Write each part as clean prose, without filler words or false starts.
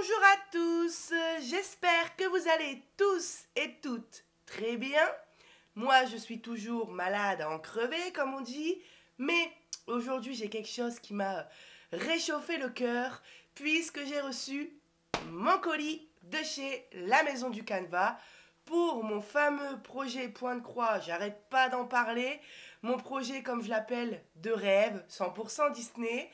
Bonjour à tous, j'espère que vous allez tous et toutes très bien. Moi, je suis toujours malade à en crever, comme on dit, mais aujourd'hui, j'ai quelque chose qui m'a réchauffé le cœur, puisque j'ai reçu mon colis de chez la Maison du Canevas pour mon fameux projet Point de Croix. J'arrête pas d'en parler. Mon projet, comme je l'appelle, de rêve, 100% Disney,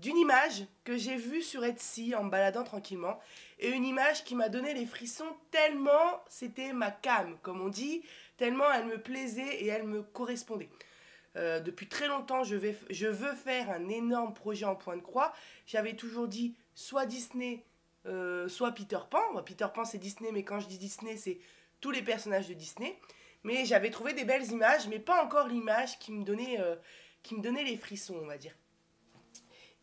d'une image que j'ai vue sur Etsy en me baladant tranquillement, et une image qui m'a donné les frissons tellement c'était ma came, comme on dit, tellement elle me plaisait et elle me correspondait. Depuis très longtemps, je veux faire un énorme projet en point de croix. J'avais toujours dit soit Disney, soit Peter Pan. Bon, Peter Pan, c'est Disney, mais quand je dis Disney, c'est tous les personnages de Disney. Mais j'avais trouvé des belles images, mais pas encore l'image qui me donnait les frissons, on va dire.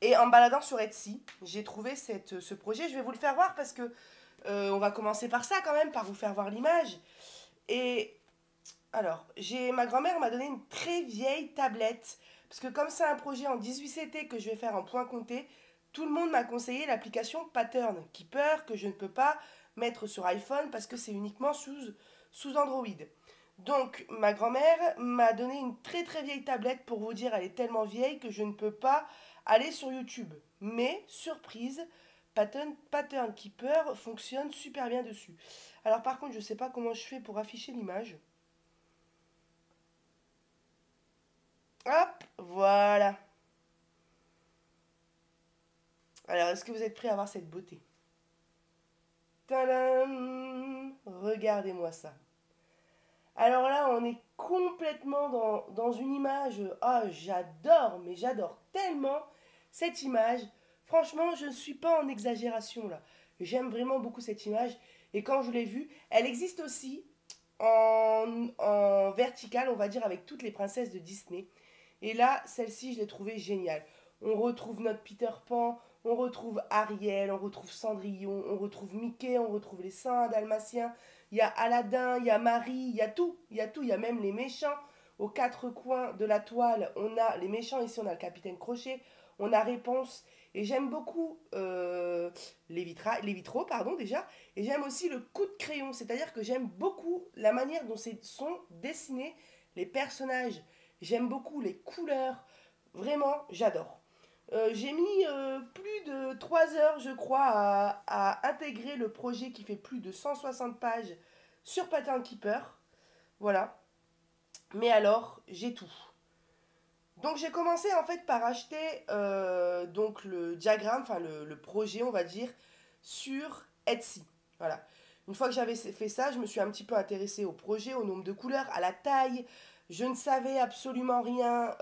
Et en me baladant sur Etsy, j'ai trouvé ce projet. Je vais vous le faire voir parce que on va commencer par ça quand même, par vous faire voir l'image. Et alors, ma grand-mère m'a donné une très vieille tablette. Parce que comme c'est un projet en 18CT que je vais faire en point compté, tout le monde m'a conseillé l'application Pattern Keeper que je ne peux pas mettre sur iPhone parce que c'est uniquement sous Android. Donc, ma grand-mère m'a donné une très très vieille tablette pour vous dire, elle est tellement vieille que je ne peux pas aller sur YouTube. Mais, surprise, Pattern Keeper fonctionne super bien dessus. Alors par contre, je ne sais pas comment je fais pour afficher l'image. Hop, voilà. Alors, est-ce que vous êtes prêts à voir cette beauté? Tadam! Regardez-moi ça. Alors là, on est complètement dans une image. Ah, j'adore, mais j'adore tellement cette image. Franchement, je ne suis pas en exagération là. J'aime vraiment beaucoup cette image. Et quand je l'ai vue, elle existe aussi en verticale, on va dire, avec toutes les princesses de Disney. Et là, celle-ci, je l'ai trouvée géniale. On retrouve notre Peter Pan, on retrouve Ariel, on retrouve Cendrillon, on retrouve Mickey, on retrouve les saints dalmatiens. Il y a Aladdin, il y a Marie, il y a tout, il y a tout, il y a même les méchants. Aux quatre coins de la toile, on a les méchants, ici on a le capitaine Crochet, on a Réponse, et j'aime beaucoup les vitraux, pardon, déjà, et j'aime aussi le coup de crayon, c'est-à-dire que j'aime beaucoup la manière dont sont dessinés les personnages, j'aime beaucoup les couleurs, vraiment, j'adore. J'ai mis plus de 3 heures, je crois, à intégrer le projet qui fait plus de 160 pages sur Pattern Keeper. Voilà. Mais alors, j'ai tout. Donc j'ai commencé en fait par acheter donc le diagramme, enfin le projet, on va dire, sur Etsy. Voilà. Une fois que j'avais fait ça, je me suis un petit peu intéressée au projet, au nombre de couleurs, à la taille. Je ne savais absolument rien.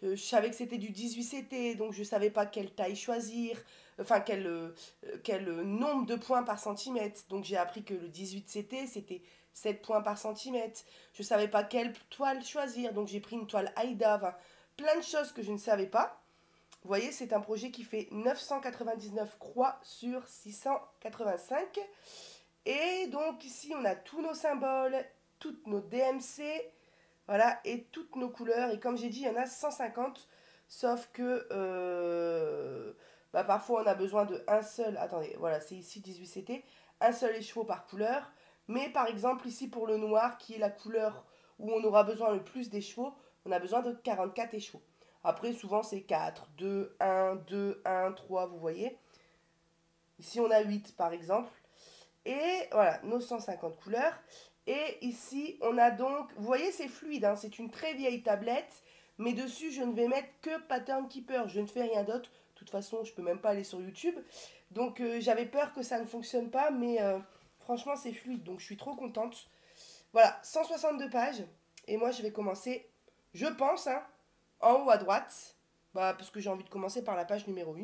Je savais que c'était du 18CT, donc je ne savais pas quelle taille choisir, enfin quel nombre de points par centimètre. Donc j'ai appris que le 18CT, c'était 7 points par centimètre. Je ne savais pas quelle toile choisir, donc j'ai pris une toile Aïda. Enfin, plein de choses que je ne savais pas. Vous voyez, c'est un projet qui fait 999 croix sur 685. Et donc ici, on a tous nos symboles, toutes nos DMC, voilà, et toutes nos couleurs. Et comme j'ai dit, il y en a 150, sauf que parfois on a besoin de un seul. Attendez, voilà, c'est ici 18CT, un seul écheveau par couleur. Mais par exemple, ici pour le noir, qui est la couleur où on aura besoin le plus d'échevaux, on a besoin de 44 échevaux. Après, souvent c'est 4, 2, 1, 2, 1, 3, vous voyez. Ici, on a 8 par exemple. Et voilà, nos 150 couleurs. Et ici, on a donc, vous voyez, c'est fluide, hein, c'est une très vieille tablette, mais dessus, je ne vais mettre que Pattern Keeper, je ne fais rien d'autre. De toute façon, je ne peux même pas aller sur YouTube. Donc, j'avais peur que ça ne fonctionne pas, mais franchement, c'est fluide, donc je suis trop contente. Voilà, 162 pages. Et moi, je vais commencer, je pense, hein, en haut à droite, parce que j'ai envie de commencer par la page numéro 1.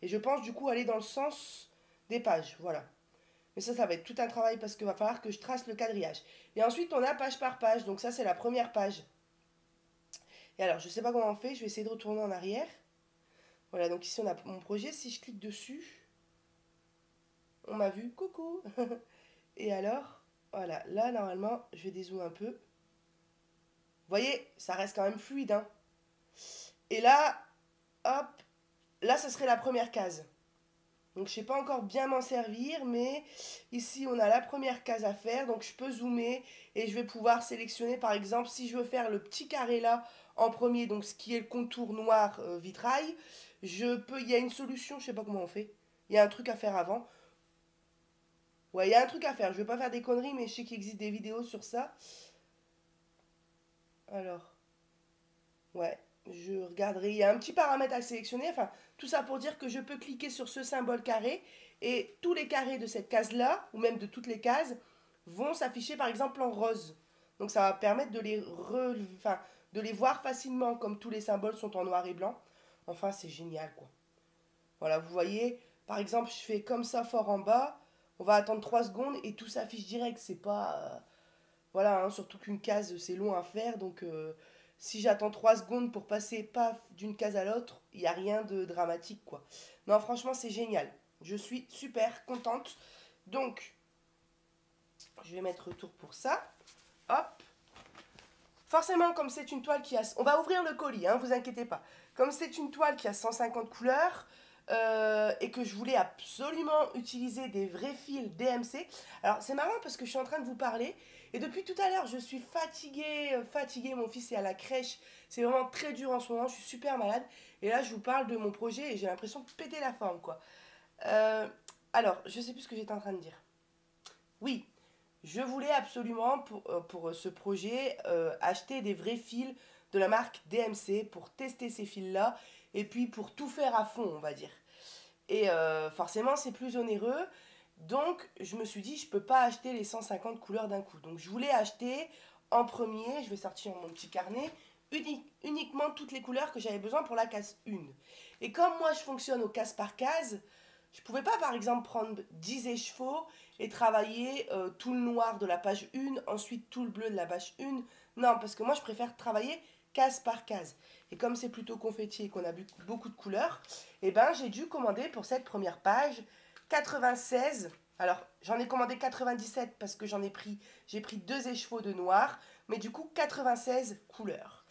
Et je pense, du coup, aller dans le sens des pages, voilà. Mais ça va être tout un travail parce qu'il va falloir que je trace le quadrillage. Et ensuite, on a page par page. Donc ça, c'est la première page. Et alors, je ne sais pas comment on fait. Je vais essayer de retourner en arrière. Voilà, donc ici, on a mon projet. Si je clique dessus, on m'a vu. Coucou. Et alors, voilà. Là, normalement, je vais dézoomer un peu. Vous voyez, ça reste quand même fluide, hein. Et là, hop. Là, ce serait la première case. Donc je sais pas encore bien m'en servir, mais ici on a la première case à faire, donc je peux zoomer et je vais pouvoir sélectionner par exemple si je veux faire le petit carré là en premier, donc ce qui est le contour noir vitrail, je peux, il y a une solution, je sais pas comment on fait, il y a un truc à faire avant. Ouais, il y a un truc à faire, je vais pas faire des conneries, mais je sais qu'il existe des vidéos sur ça. Alors, ouais, je regarderai. Il y a un petit paramètre à sélectionner. Enfin, tout ça pour dire que je peux cliquer sur ce symbole carré et tous les carrés de cette case-là, ou même de toutes les cases, vont s'afficher par exemple en rose. Donc ça va permettre de enfin, de les voir facilement, comme tous les symboles sont en noir et blanc. Enfin, c'est génial, quoi. Voilà, vous voyez, par exemple, je fais comme ça fort en bas. On va attendre 3 secondes et tout s'affiche direct. C'est pas. Voilà, hein, surtout qu'une case, c'est long à faire. Donc, si j'attends 3 secondes pour passer paf d'une case à l'autre, il n'y a rien de dramatique, quoi. Non, franchement, c'est génial. Je suis super contente. Donc, je vais mettre retour pour ça. Hop. Forcément, comme c'est une toile qui a... On va ouvrir le colis, hein, vous inquiétez pas. Comme c'est une toile qui a 150 couleurs et que je voulais absolument utiliser des vrais fils DMC. Alors, c'est marrant parce que je suis en train de vous parler et depuis tout à l'heure, je suis fatiguée. Mon fils est à la crèche. C'est vraiment très dur en ce moment. Je suis super malade. Et là, je vous parle de mon projet et j'ai l'impression de péter la forme, quoi. Euh, alors, je sais plus ce que j'étais en train de dire. Oui, je voulais absolument pour ce projet acheter des vrais fils de la marque DMC pour tester ces fils-là et puis pour tout faire à fond, on va dire. Et forcément, c'est plus onéreux. Donc, je me suis dit, je ne peux pas acheter les 150 couleurs d'un coup. Donc, je voulais acheter en premier, je vais sortir mon petit carnet, uniquement toutes les couleurs que j'avais besoin pour la case 1. Et comme moi, je fonctionne au case par case, je ne pouvais pas, par exemple, prendre 10 écheveaux et travailler tout le noir de la page 1, ensuite tout le bleu de la page 1. Non, parce que moi, je préfère travailler case par case. Et comme c'est plutôt confetti et qu'on a beaucoup de couleurs, eh ben, j'ai dû commander pour cette première page 96. Alors, j'en ai commandé 97 parce que j'ai pris 2 écheveaux de noir, mais du coup 96 couleurs.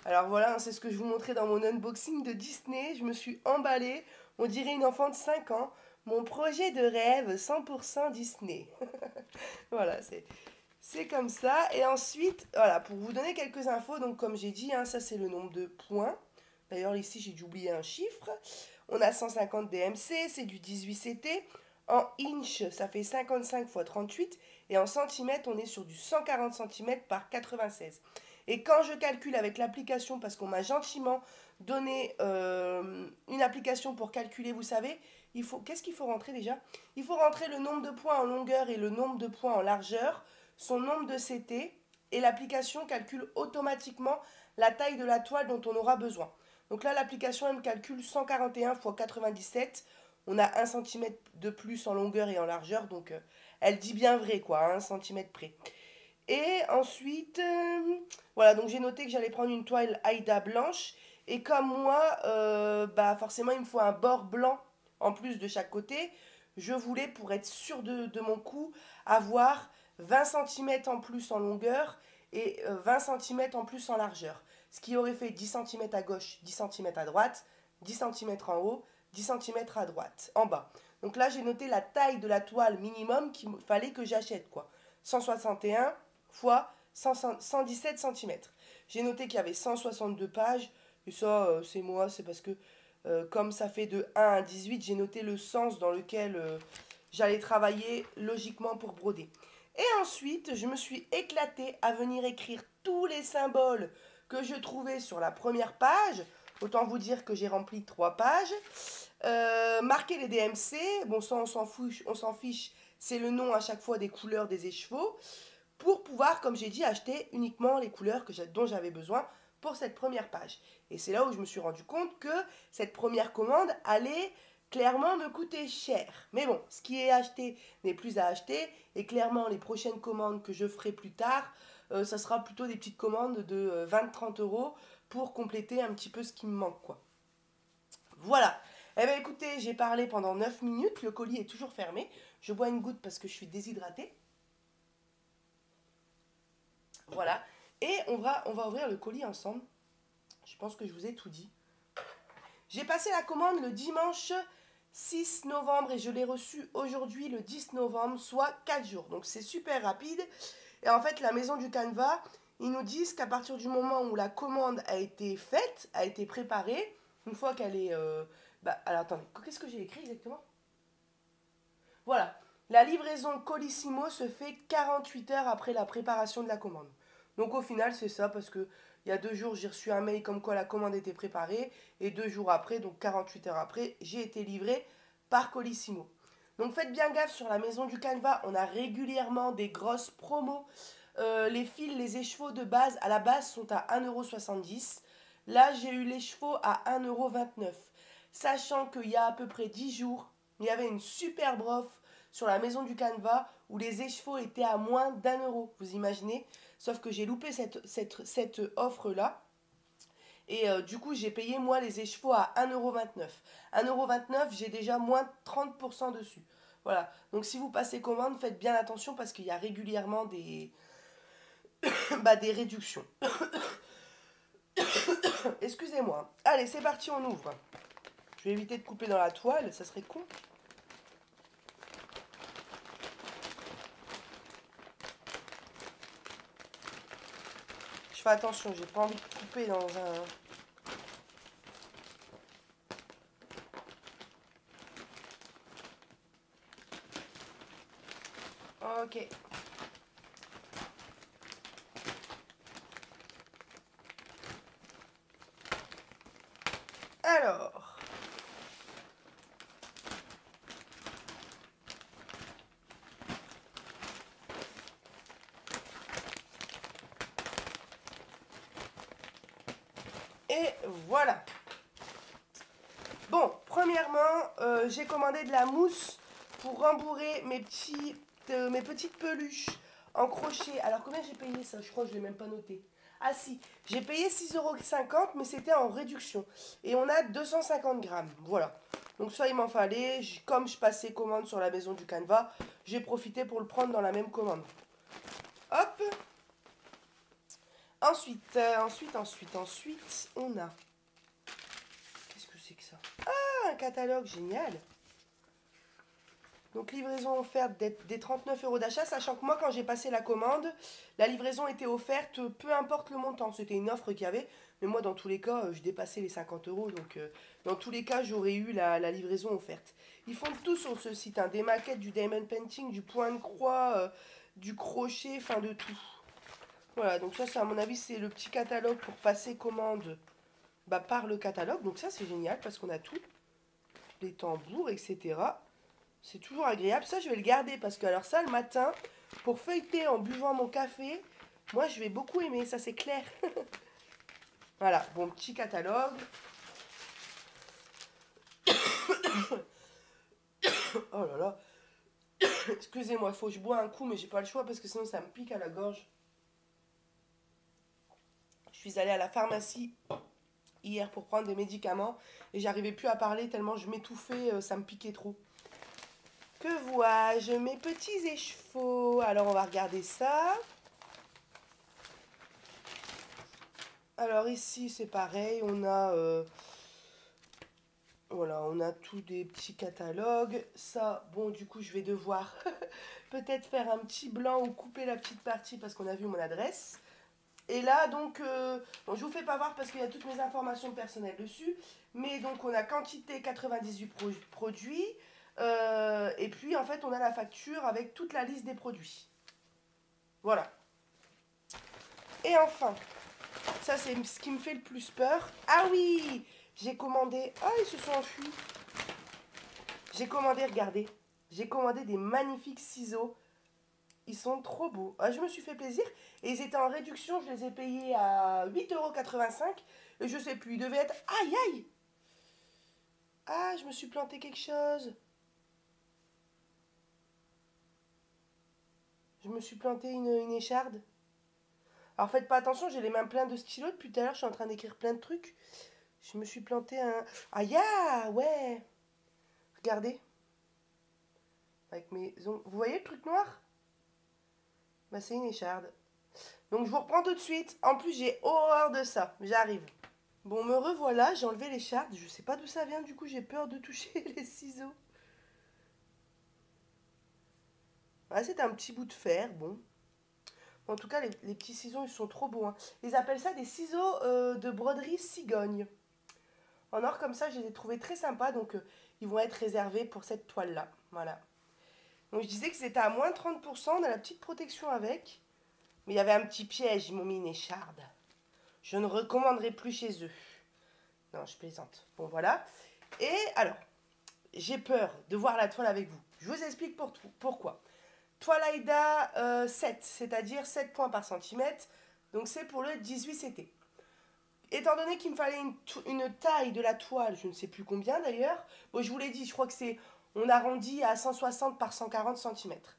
Alors voilà, c'est ce que je vous montrais dans mon unboxing de Disney. Je me suis emballée, on dirait une enfant de 5 ans. Mon projet de rêve 100% Disney. Voilà, c'est comme ça. Et ensuite, voilà, pour vous donner quelques infos, donc comme j'ai dit, hein, ça c'est le nombre de points. D'ailleurs, ici j'ai dû oublier un chiffre. On a 150 DMC, c'est du 18 CT. En inch, ça fait 55 x 38. Et en centimètres, on est sur du 140 cm par 96. Et quand je calcule avec l'application, parce qu'on m'a gentiment donné une application pour calculer, vous savez, qu'est-ce qu'il faut rentrer déjà? Il faut rentrer le nombre de points en longueur et le nombre de points en largeur, son nombre de CT, et l'application calcule automatiquement la taille de la toile dont on aura besoin. Donc là, l'application, elle me calcule 141 x 97. On a 1 cm de plus en longueur et en largeur, donc elle dit bien vrai, quoi, à 1 cm près. Et ensuite, voilà, donc j'ai noté que j'allais prendre une toile Aïda blanche. Et comme moi, bah forcément, il me faut un bord blanc en plus de chaque côté. Je voulais, pour être sûr de mon coup, avoir 20 cm en plus en longueur et 20 cm en plus en largeur. Ce qui aurait fait 10 cm à gauche, 10 cm à droite, 10 cm en haut, 10 cm à droite, en bas. Donc là, j'ai noté la taille de la toile minimum qu'il fallait que j'achète, quoi. 161 fois 117 cm. J'ai noté qu'il y avait 162 pages. Et ça, c'est moi, c'est parce que comme ça fait de 1 à 18, j'ai noté le sens dans lequel j'allais travailler logiquement pour broder. Et ensuite, je me suis éclatée à venir écrire tous les symboles que je trouvais sur la première page. Autant vous dire que j'ai rempli 3 pages. Marquer les DMC. Bon, ça, on s'en fiche. C'est le nom à chaque fois des couleurs des écheveaux pour pouvoir, comme j'ai dit, acheter uniquement les couleurs dont j'avais besoin pour cette première page. Et c'est là où je me suis rendu compte que cette première commande allait clairement me coûter cher. Mais bon, ce qui est acheté n'est plus à acheter, et clairement les prochaines commandes que je ferai plus tard, ça sera plutôt des petites commandes de 20-30 euros pour compléter un petit peu ce qui me manque, quoi. Voilà. Eh bien écoutez, j'ai parlé pendant 9 minutes, le colis est toujours fermé. Je bois une goutte parce que je suis déshydratée. Voilà. Et on va ouvrir le colis ensemble. Je pense que je vous ai tout dit. J'ai passé la commande le dimanche 6 novembre et je l'ai reçu aujourd'hui le 10 novembre, soit 4 jours. Donc c'est super rapide. Et en fait, la maison du Canva, ils nous disent qu'à partir du moment où la commande a été faite, a été préparée, une fois qu'elle est... alors attendez, qu'est-ce que j'ai écrit exactement? Voilà, la livraison Colissimo se fait 48 heures après la préparation de la commande. Donc au final, c'est ça, parce que il y a 2 jours, j'ai reçu un mail comme quoi la commande était préparée, et 2 jours après, donc 48 heures après, j'ai été livré par Colissimo. Donc faites bien gaffe sur la maison du Canva, on a régulièrement des grosses promos. Les fils, les écheveaux de base, à la base, sont à 1,70 €. Là, j'ai eu les chevaux à 1,29 €. Sachant qu'il y a à peu près 10 jours, il y avait une superbe offre sur la maison du Canva où les écheveaux étaient à moins d'1 €. Vous imaginez? Sauf que j'ai loupé cette offre-là. Et du coup, j'ai payé moi les écheveaux à 1,29 €. 1,29 €, j'ai déjà moins 30% dessus. Voilà. Donc si vous passez commande, faites bien attention parce qu'il y a régulièrement des réductions. Excusez-moi. Allez, c'est parti, on ouvre. Je vais éviter de couper dans la toile, ça serait con. Je fais attention, j'ai pas envie de couper dans un... Ok. Alors... Et voilà. Bon, premièrement, j'ai commandé de la mousse pour rembourrer mes petites peluches en crochet. Alors, combien j'ai payé ça? Je crois que je ne l'ai même pas noté. Ah si, j'ai payé 6,50 €, mais c'était en réduction. Et on a 250 grammes. Voilà. Donc ça, il m'en fallait. Comme je passais commande sur la maison du Canva, j'ai profité pour le prendre dans la même commande. Hop. Ensuite, on a... Qu'est-ce que c'est que ça? Ah, un catalogue, génial. Donc livraison offerte des 39 € d'achat, sachant que moi quand j'ai passé la commande, la livraison était offerte peu importe le montant. C'était une offre qu'il y avait, mais moi dans tous les cas, je dépassais les 50 €, donc dans tous les cas j'aurais eu la livraison offerte. Ils font tout sur ce site, hein, des maquettes, du diamond painting, du point de croix, du crochet, enfin de tout. Voilà, donc ça, à mon avis c'est le petit catalogue pour passer commande par le catalogue, donc ça c'est génial parce qu'on a tout, les tambours, etc. C'est toujours agréable. Ça, je vais le garder parce que, alors ça, le matin, pour feuilleter en buvant mon café, moi, je vais beaucoup aimer. Ça, c'est clair. Voilà, bon, petit catalogue. Oh là là. Excusez-moi, il faut que je bois un coup, mais j'ai pas le choix parce que sinon, ça me pique à la gorge. Je suis allée à la pharmacie hier pour prendre des médicaments et j'arrivais plus à parler tellement je m'étouffais, ça me piquait trop. Que vois-je? Mes petits écheveaux. Alors, on va regarder ça. Alors ici, c'est pareil. Voilà, on a tous des petits catalogues. Ça, bon, du coup, je vais devoir peut-être faire un petit blanc ou couper la petite partie parce qu'on a vu mon adresse. Et là, donc, bon, je vous fais pas voir parce qu'il y a toutes mes informations personnelles dessus. Mais donc, on a quantité 98 produits. Et puis, en fait, on a la facture avec toute la liste des produits. Voilà. Et enfin, ça, c'est ce qui me fait le plus peur. Ah oui, j'ai commandé... Ah, ils se sont enfuis. J'ai commandé, regardez. J'ai commandé des magnifiques ciseaux. Ils sont trop beaux. Ah, je me suis fait plaisir. Et ils étaient en réduction. Je les ai payés à 8,85 €. Et je sais plus, ils devaient être... Aïe, aïe. Ah, je me suis planté quelque chose. Je me suis planté une écharde. Alors faites pas attention, j'ai les mains pleines de stylos. Depuis tout à l'heure, je suis en train d'écrire plein de trucs. Je me suis planté un... Aïe, ah, ouais. Regardez. Avec mes ongles. Vous voyez le truc noir? Bah, c'est une écharde. Donc je vous reprends tout de suite. En plus, j'ai horreur de ça. J'arrive. Bon, me revoilà, j'ai enlevé l'écharpe. Je sais pas d'où ça vient, du coup j'ai peur de toucher les ciseaux. Ah, c'est un petit bout de fer, bon. En tout cas, les petits ciseaux, ils sont trop beaux, hein. Ils appellent ça des ciseaux de broderie cigogne. En or comme ça, je les ai trouvés très sympas, donc ils vont être réservés pour cette toile-là. Voilà. Donc je disais que c'était à moins 30%, on a la petite protection avec. Mais il y avait un petit piège, ils m'ont mis une écharde. Je ne recommanderai plus chez eux. Non, je plaisante. Bon, voilà. Et alors, j'ai peur de voir la toile avec vous. Je vous explique pourquoi. Toile Aïda 7, c'est-à-dire 7 points par centimètre. Donc c'est pour le 18CT. Étant donné qu'il me fallait une taille de la toile, je ne sais plus combien d'ailleurs. Bon, je vous l'ai dit, je crois que c'est... On arrondit à 160 par 140 centimètres.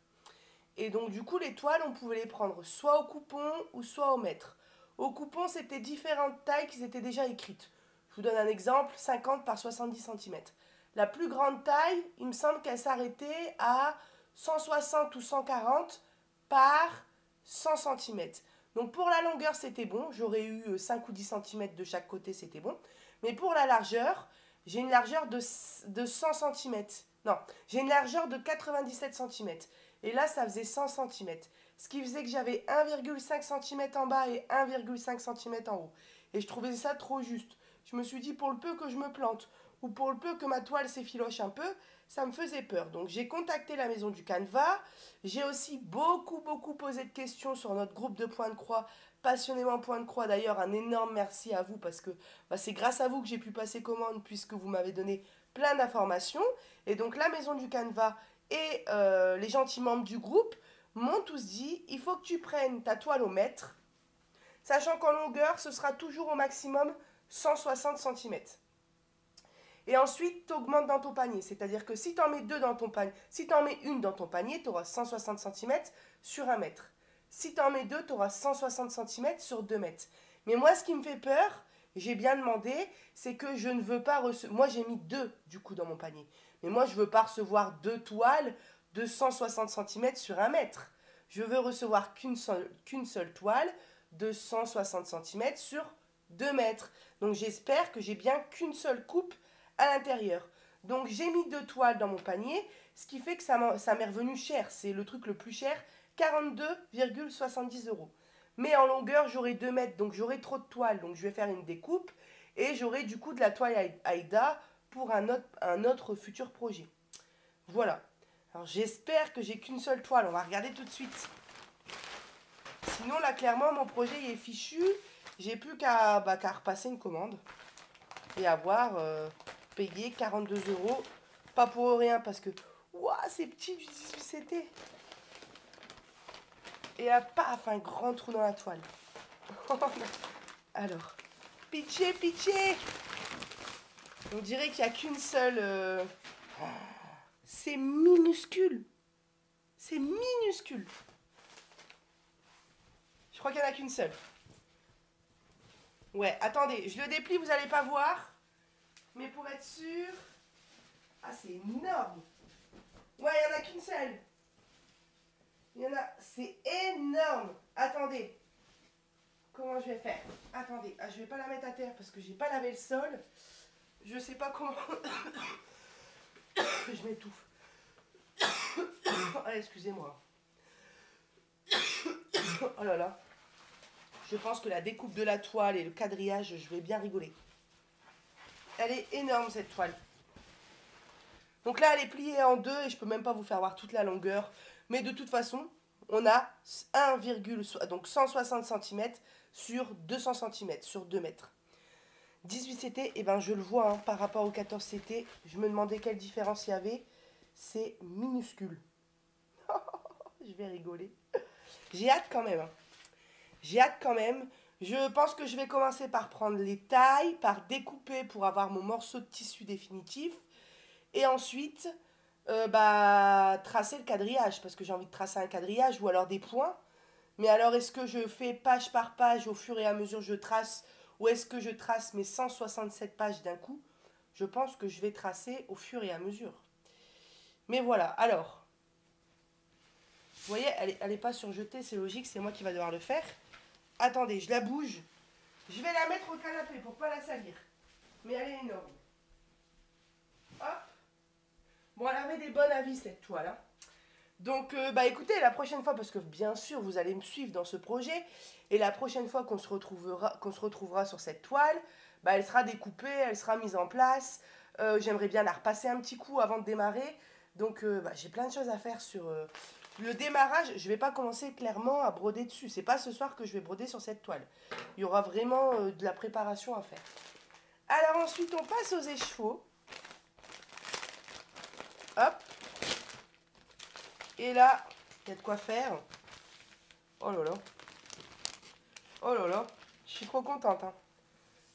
Et donc du coup, les toiles, on pouvait les prendre soit au coupon ou soit au mètre. Au coupon, c'était différentes tailles qui étaient déjà écrites. Je vous donne un exemple, 50 par 70 centimètres. La plus grande taille, il me semble qu'elle s'arrêtait à 160 ou 140 par 100 centimètres. Donc pour la longueur, c'était bon. J'aurais eu 5 ou 10 centimètres de chaque côté, c'était bon. Mais pour la largeur, j'ai une largeur de 100 centimètres. Non, j'ai une largeur de 97 centimètres. Et là, ça faisait 100 centimètres. Ce qui faisait que j'avais 1,5 cm en bas et 1,5 cm en haut. Et je trouvais ça trop juste. Je me suis dit, pour le peu que je me plante, ou pour le peu que ma toile s'effiloche un peu, ça me faisait peur. Donc j'ai contacté la maison du Canva. J'ai aussi beaucoup posé de questions sur notre groupe de Point de Croix, passionnément Point de Croix. D'ailleurs, un énorme merci à vous parce que c'est grâce à vous que j'ai pu passer commande puisque vous m'avez donné plein d'informations. Et donc la maison du Canva et les gentils membres du groupe m'ont tous dit, il faut que tu prennes ta toile au mètre, sachant qu'en longueur, ce sera toujours au maximum 160 centimètres. Et ensuite, tu augmentes dans ton panier. C'est-à-dire que si tu en mets deux dans ton panier, si tu en mets une dans ton panier, tu auras 160 centimètres sur 1 mètre. Si tu en mets deux, tu auras 160 centimètres sur 2 mètres. Mais moi, ce qui me fait peur, j'ai bien demandé, c'est que je ne veux pas recevoir... Moi, j'ai mis deux, du coup, dans mon panier. Mais moi, je ne veux pas recevoir deux toiles de 160 centimètres sur 1 mètre. Je veux recevoir qu'une seule toile de 160 centimètres sur 2 mètres. Donc, j'espère que j'ai bien qu'une seule coupe à l'intérieur. Donc j'ai mis deux toiles dans mon panier, ce qui fait que ça m'est revenu cher. C'est le truc le plus cher, 42,70 €. Mais en longueur, j'aurai 2 mètres, donc j'aurai trop de toiles. Donc je vais faire une découpe et j'aurai du coup de la toile Aïda pour un autre futur projet. Voilà. Alors j'espère que j'ai qu'une seule toile. On va regarder tout de suite. Sinon là, clairement, mon projet il est fichu. J'ai plus qu'à repasser une commande et avoir... payé 42 €. Pas pour rien parce que... Ouah, c'est petit du 18CT. Et là, paf, un grand trou dans la toile. Alors, pitié, pitié. On dirait qu'il n'y a qu'une seule... C'est minuscule. C'est minuscule. Je crois qu'il n'y en a qu'une seule. Ouais, attendez, je le déplie, vous n'allez pas voir. Mais pour être sûr... Ah, c'est énorme. Ouais, il n'y en a qu'une seule. Il y en a... C'est énorme. Attendez. Comment je vais faire? Attendez. Ah, je vais pas la mettre à terre parce que j'ai pas lavé le sol. Je sais pas comment... je m'étouffe. Ah, excusez-moi. Oh là là. Je pense que la découpe de la toile et le quadrillage, je vais bien rigoler. Elle est énorme cette toile. Donc là, elle est pliée en deux et je peux même pas vous faire voir toute la longueur. Mais de toute façon, on a donc 160 cm sur 200 cm, sur 2 mètres. 18CT, et ben je le vois hein, par rapport au 14CT. Je me demandais quelle différence il y avait. C'est minuscule. Je vais rigoler. J'ai hâte quand même. Hein. J'ai hâte quand même. Je pense que je vais commencer par prendre les tailles, par découper pour avoir mon morceau de tissu définitif. Et ensuite, tracer le quadrillage, parce que j'ai envie de tracer un quadrillage ou alors des points. Mais alors, est-ce que je fais page par page, au fur et à mesure je trace, ou est-ce que je trace mes 167 pages d'un coup? Je pense que je vais tracer au fur et à mesure. Mais voilà, alors, vous voyez, elle est pas surjetée, c'est logique, c'est moi qui va devoir le faire. Attendez, je la bouge. Je vais la mettre au canapé pour pas la salir. Mais elle est énorme. Hop. Bon, elle avait des bonnes avis cette toile. Hein. Donc, bah écoutez, la prochaine fois, parce que bien sûr, vous allez me suivre dans ce projet, et la prochaine fois qu'on se retrouvera sur cette toile, bah elle sera découpée, elle sera mise en place. J'aimerais bien la repasser un petit coup avant de démarrer. Donc, bah, j'ai plein de choses à faire sur le démarrage. Je ne vais pas commencer clairement à broder dessus. C'est pas ce soir que je vais broder sur cette toile. Il y aura vraiment de la préparation à faire. Alors ensuite, on passe aux écheveaux. Hop. Et là, il y a de quoi faire. Oh là là. Oh là là. Je suis trop contente. Hein.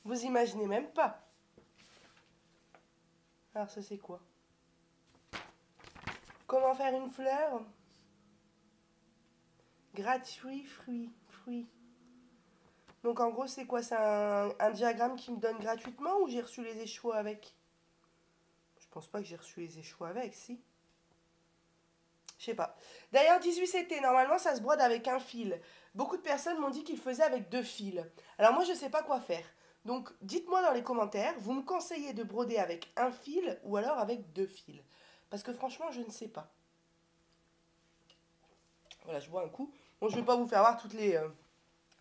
Vous imaginez même pas. Alors ça c'est quoi? Comment faire une fleur? Gratuit, fruit. Donc en gros c'est quoi? C'est un diagramme qui me donne gratuitement ou j'ai reçu les écheveaux avec? Je pense pas que j'ai reçu les écheveaux avec, si. Je sais pas. D'ailleurs, 18CT, normalement, ça se brode avec un fil. Beaucoup de personnes m'ont dit qu'ils faisaient avec 2 fils. Alors moi, je ne sais pas quoi faire. Donc, dites-moi dans les commentaires, vous me conseillez de broder avec un fil ou alors avec 2 fils. Parce que franchement, je ne sais pas. Voilà, je bois un coup. Bon, je ne vais pas vous faire voir toutes les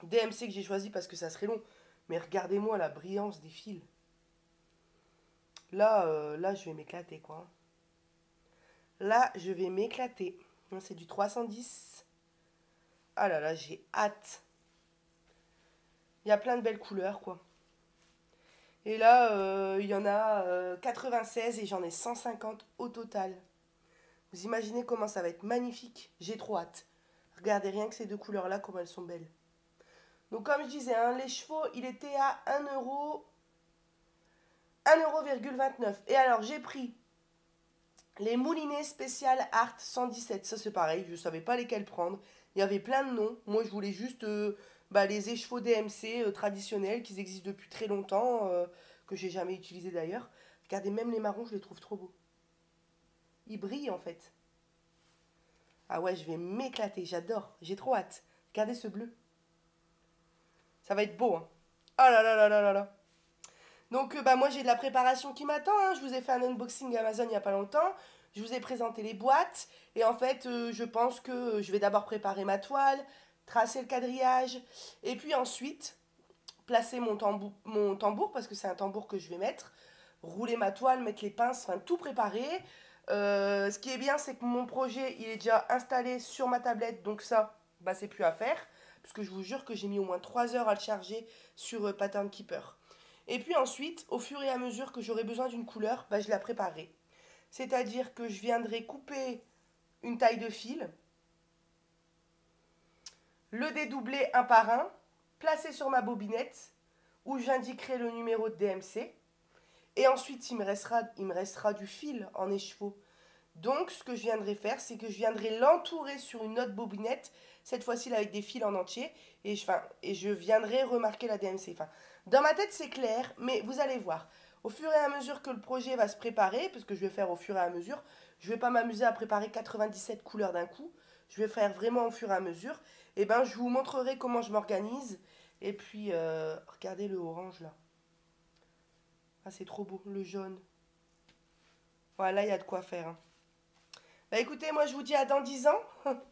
DMC que j'ai choisies parce que ça serait long. Mais regardez-moi la brillance des fils. Là, je vais m'éclater, quoi. Là, je vais m'éclater. C'est du 310. Ah là là, j'ai hâte. Il y a plein de belles couleurs, quoi. Et là, il y en a 96 et j'en ai 150 au total. Vous imaginez comment ça va être magnifique. J'ai trop hâte. Regardez rien que ces 2 couleurs-là, comme elles sont belles. Donc comme je disais, hein, les chevaux, il était à 1,29 €. Et alors, j'ai pris les moulinets spécial Art 117. Ça, c'est pareil, je ne savais pas lesquels prendre. Il y avait plein de noms. Moi, je voulais juste les écheveaux DMC traditionnels qui existent depuis très longtemps, que j'ai jamais utilisés d'ailleurs. Regardez, même les marrons, je les trouve trop beaux. Ils brillent en fait. Ah ouais, je vais m'éclater, j'adore. J'ai trop hâte. Regardez ce bleu. Ça va être beau, hein. Oh là là là là là là. Donc, moi, j'ai de la préparation qui m'attend. Hein. Je vous ai fait un unboxing Amazon il n'y a pas longtemps. Je vous ai présenté les boîtes. Et en fait, je pense que je vais d'abord préparer ma toile, tracer le quadrillage. Et puis ensuite, placer mon tambour, parce que c'est un tambour que je vais mettre. Rouler ma toile, mettre les pinces, enfin tout préparer. Ce qui est bien, c'est que mon projet, il est déjà installé sur ma tablette. Donc ça, bah, c'est plus à faire. Parce que je vous jure que j'ai mis au moins 3 heures à le charger sur Pattern Keeper. Et puis ensuite, au fur et à mesure que j'aurai besoin d'une couleur, bah, je la préparerai. C'est-à-dire que je viendrai couper une taille de fil, le dédoubler un par un, placer sur ma bobinette où j'indiquerai le numéro de DMC. Et ensuite, il me restera du fil en écheveau. Donc, ce que je viendrai faire, c'est que je viendrai l'entourer sur une autre bobinette, cette fois-ci avec des fils en entier, et je viendrai remarquer la DMC. Enfin, dans ma tête, c'est clair, mais vous allez voir. Au fur et à mesure que le projet va se préparer, parce que je vais faire au fur et à mesure, je ne vais pas m'amuser à préparer 97 couleurs d'un coup, je vais faire vraiment au fur et à mesure, et ben je vous montrerai comment je m'organise, et puis, regardez le orange là. Ah, c'est trop beau, le jaune. Voilà, il y a de quoi faire. Hein. Bah écoutez, moi je vous dis à dans 10 ans,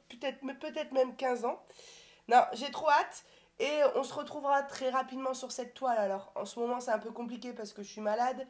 peut-être même 15 ans. Non, j'ai trop hâte et on se retrouvera très rapidement sur cette toile. Alors en ce moment c'est un peu compliqué parce que je suis malade,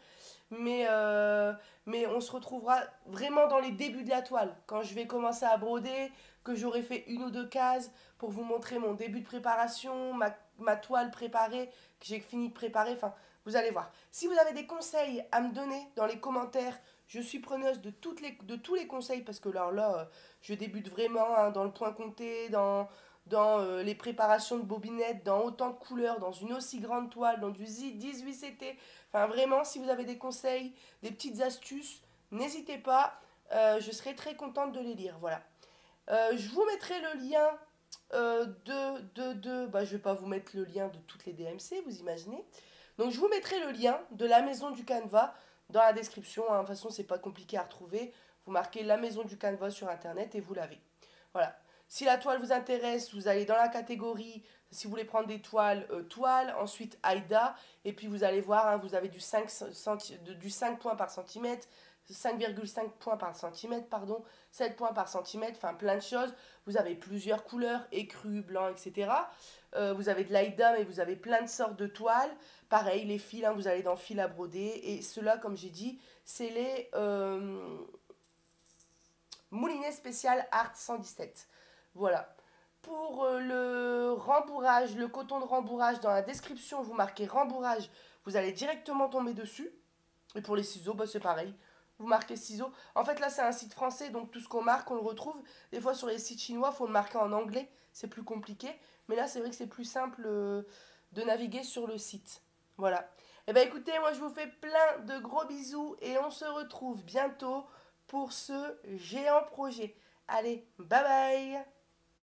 mais on se retrouvera vraiment dans les débuts de la toile. Quand je vais commencer à broder, que j'aurai fait 1 ou 2 cases pour vous montrer mon début de préparation, ma toile préparée, que j'ai fini de préparer. Enfin, vous allez voir. Si vous avez des conseils à me donner dans les commentaires, je suis preneuse de tous les conseils parce que là, je débute vraiment hein, dans le point compté, dans les préparations de bobinettes, dans autant de couleurs, dans une aussi grande toile, dans du 18CT. Enfin, vraiment, si vous avez des conseils, des petites astuces, n'hésitez pas. Je serai très contente de les lire. Voilà. Je vous mettrai le lien bah, je ne vais pas vous mettre le lien de toutes les DMC, vous imaginez. Donc, je vous mettrai le lien de la maison du Canva dans la description. Hein. De toute façon, c'est pas compliqué à retrouver. Vous marquez la maison du Canva sur Internet et vous l'avez. Voilà. Si la toile vous intéresse, vous allez dans la catégorie, si vous voulez prendre des toiles, toile, ensuite Aïda, et puis vous allez voir, hein, vous avez du 5 points par centimètre, 5,5 points par centimètre, pardon, 7 points par centimètre, enfin plein de choses. Vous avez plusieurs couleurs, écru, blanc, etc. Vous avez de l'Aïda, mais vous avez plein de sortes de toiles. Pareil, les fils, hein, vous allez dans fil à broder. Et ceux-là, comme j'ai dit, c'est les moulinet spécial Art 117. Voilà. Pour le rembourrage, le coton de rembourrage, dans la description, vous marquez rembourrage, vous allez directement tomber dessus. Et pour les ciseaux, bah, c'est pareil. Vous marquez ciseaux. En fait, là, c'est un site français, donc tout ce qu'on marque, on le retrouve. Des fois, sur les sites chinois, il faut le marquer en anglais. C'est plus compliqué. Mais là, c'est vrai que c'est plus simple de naviguer sur le site. Voilà. Eh bien, écoutez, moi, je vous fais plein de gros bisous et on se retrouve bientôt pour ce géant projet. Allez, bye bye!